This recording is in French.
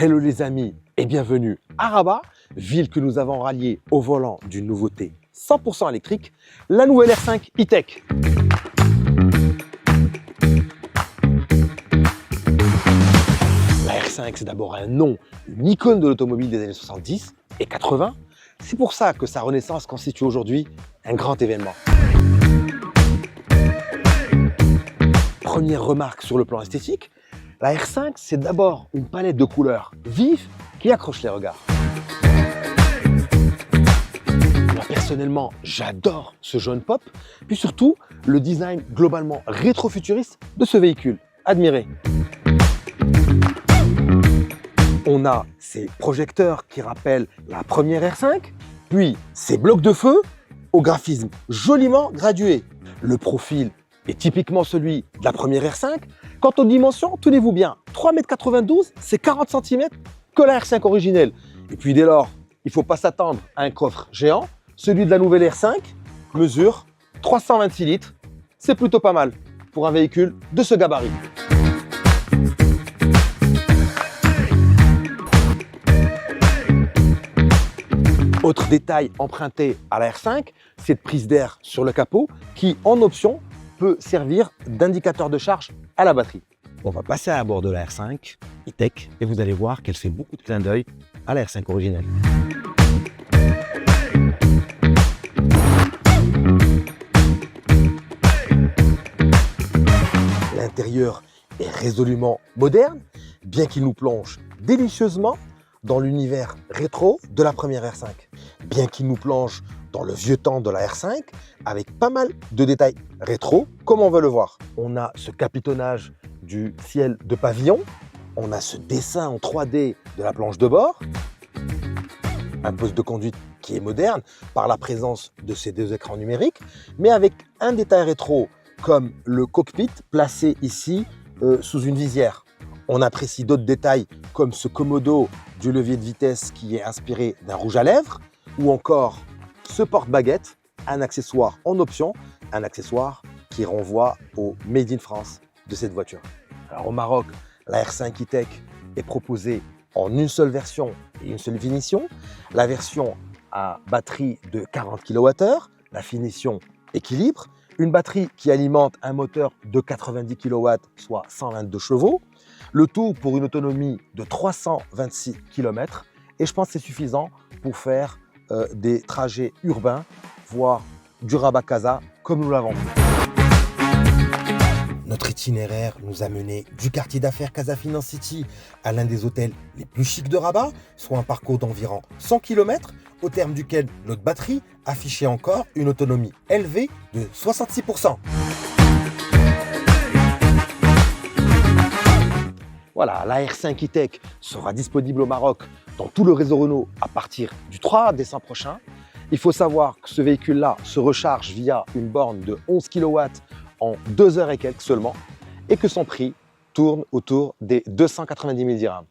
Hello les amis et bienvenue à Rabat, ville que nous avons ralliée au volant d'une nouveauté 100% électrique, la nouvelle R5 E-Tech. La R5 c'est d'abord un nom, une icône de l'automobile des années 70 et 80. C'est pour ça que sa renaissance constitue aujourd'hui un grand événement. Première remarque sur le plan esthétique, la R5, c'est d'abord une palette de couleurs vives qui accroche les regards. Moi, personnellement, j'adore ce jaune pop, puis surtout le design globalement rétro-futuriste de ce véhicule. Admirez. On a ces projecteurs qui rappellent la première R5, puis ces blocs de feu au graphisme joliment gradué. Le profil est typiquement celui de la première R5. Quant aux dimensions, tenez-vous bien, 3,92 m, c'est 40 cm que la R5 originelle. Et puis dès lors, il ne faut pas s'attendre à un coffre géant. Celui de la nouvelle R5 mesure 326 litres. C'est plutôt pas mal pour un véhicule de ce gabarit. Autre détail emprunté à la R5, cette prise d'air sur le capot qui, en option, peut servir d'indicateur de charge à la batterie. On va passer à bord de la R5 E-Tech et vous allez voir qu'elle fait beaucoup de clins d'œil à la R5 originelle. L'intérieur est résolument moderne, bien qu'il nous plonge délicieusement dans l'univers rétro de la première R5. Bien qu'il nous plonge dans le vieux temps de la R5, avec pas mal de détails rétro, comme on veut le voir. On a ce capitonnage du ciel de pavillon, on a ce dessin en 3D de la planche de bord, un poste de conduite qui est moderne par la présence de ces deux écrans numériques, mais avec un détail rétro comme le cockpit placé ici sous une visière. On apprécie d'autres détails comme ce commodo du levier de vitesse qui est inspiré d'un rouge à lèvres, ou encore ce porte-baguette, un accessoire en option, un accessoire qui renvoie au Made in France de cette voiture. Alors au Maroc, la R5 E-Tech est proposée en une seule version et une seule finition. La version à batterie de 40 kWh, la finition équilibre, une batterie qui alimente un moteur de 90 kW, soit 122 chevaux, le tout pour une autonomie de 326 km. Et je pense que c'est suffisant pour faire des trajets urbains, voire du Rabat-Casa, comme nous l'avons fait. Notre itinéraire nous a mené du quartier d'affaires Casa Finance City à l'un des hôtels les plus chics de Rabat, soit un parcours d'environ 100 km, au terme duquel notre batterie affichait encore une autonomie élevée de 66%. Voilà, la R5 E-Tech sera disponible au Maroc dans tout le réseau Renault à partir du 3 décembre prochain. Il faut savoir que ce véhicule-là se recharge via une borne de 11 kW en 2 heures et quelques seulement, et que son prix tourne autour des 290 000 dirhams.